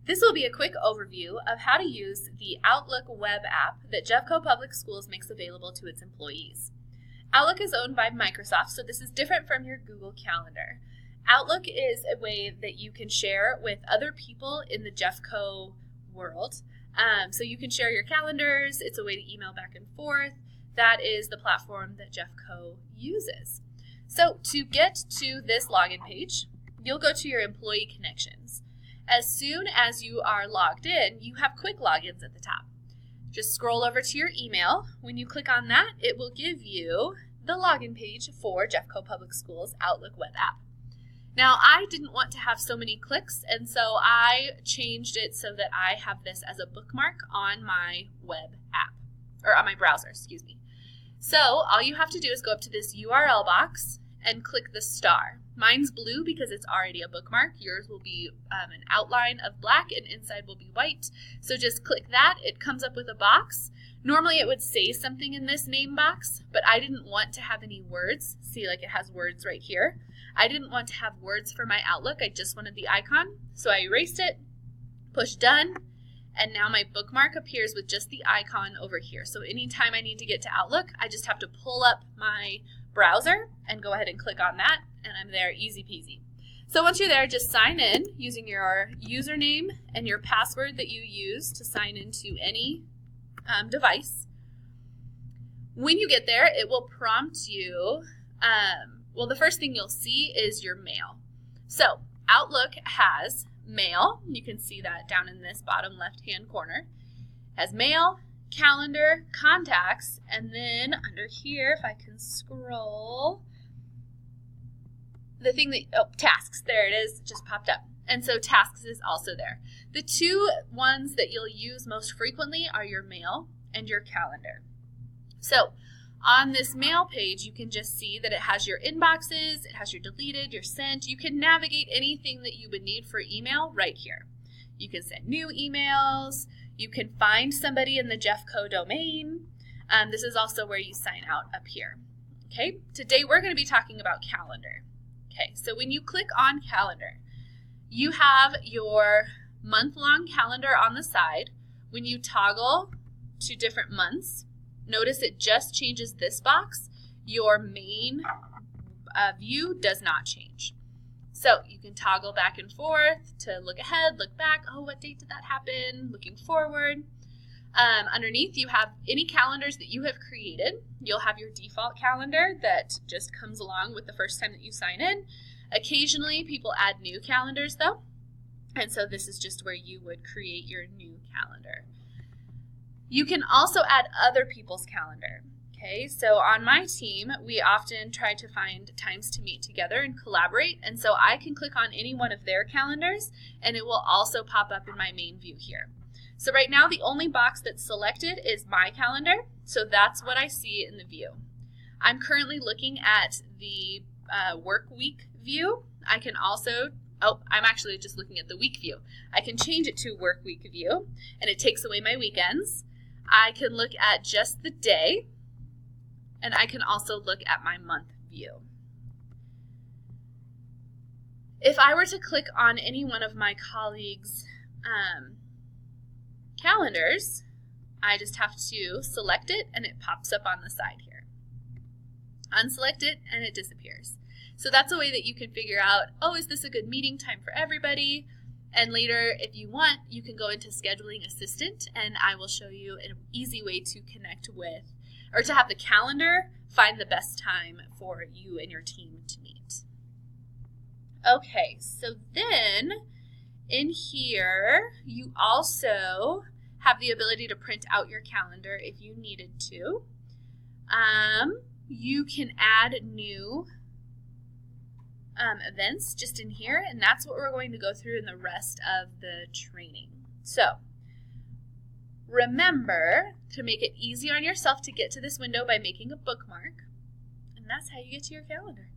This will be a quick overview of how to use the Outlook web app that Jeffco Public Schools makes available to its employees. Outlook is owned by Microsoft, so this is different from your Google Calendar. Outlook is a way that you can share with other people in the Jeffco world. So you can share your calendars. It's a way to email back and forth. That is the platform that Jeffco uses. So to get to this login page, you'll go to your employee connections. As soon as you are logged in, you have quick logins at the top. Just scroll over to your email. When you click on that, it will give you the login page for Jeffco Public Schools Outlook web app. Now, I didn't want to have so many clicks, and so I changed it so that I have this as a bookmark on my web app, or on my browser, excuse me. So all you have to do is go up to this URL box and click the star. Mine's blue because it's already a bookmark. Yours will be an outline of black and inside will be white. So just click that. It comes up with a box. Normally it would say something in this name box, but I didn't want to have any words. See, like it has words right here. I didn't want to have words for my Outlook. I just wanted the icon. So I erased it, push done, and now my bookmark appears with just the icon over here. So anytime I need to get to Outlook, I just have to pull up my browser and go ahead and click on that, and I'm there, easy peasy. So once you're there, just sign in using your username and your password that you use to sign into any device. When you get there, it will prompt you, well, the first thing you'll see is your mail. So Outlook has mail. You can see that down in this bottom left-hand corner. It has mail, calendar, contacts, and then under here, if I can scroll, the thing that, tasks, there it is, it just popped up. And so tasks is also there. The two ones that you'll use most frequently are your mail and your calendar. So on this mail page, you can just see that it has your inboxes, it has your deleted, your sent. You can navigate anything that you would need for email right here. You can send new emails. You can find somebody in the Jeffco domain. This is also where you sign out up here. Okay, today we're going to be talking about calendar. Okay, so when you click on calendar, you have your month-long calendar on the side. When you toggle to different months, notice it just changes this box. Your main view does not change. So you can toggle back and forth to look ahead, look back. Oh, what date did that happen? Looking forward. Underneath, you have any calendars that you have created. You'll have your default calendar that just comes along with the first time that you sign in. Occasionally, people add new calendars, though. And so this is just where you would create your new calendar. You can also add other people's calendar. Okay, so on my team, we often try to find times to meet together and collaborate, and so I can click on any one of their calendars, and it will also pop up in my main view here. So right now, the only box that's selected is my calendar, so that's what I see in the view. I'm currently looking at the work week view. I can also, I'm actually just looking at the week view. I can change it to work week view, and it takes away my weekends. I can look at just the day, and I can also look at my month view. If I were to click on any one of my colleagues' calendars, I just have to select it and it pops up on the side here. Unselect it and it disappears. So that's a way that you can figure out, oh, is this a good meeting time for everybody? And later, if you want, you can go into Scheduling Assistant and I will show you an easy way to connect with, or to have the calendar find the best time for you and your team to meet. Okay, so then in here, you also have the ability to print out your calendar if you needed to. You can add new events just in here, and that's what we're going to go through in the rest of the training. So remember to make it easier on yourself to get to this window by making a bookmark, and that's how you get to your calendar.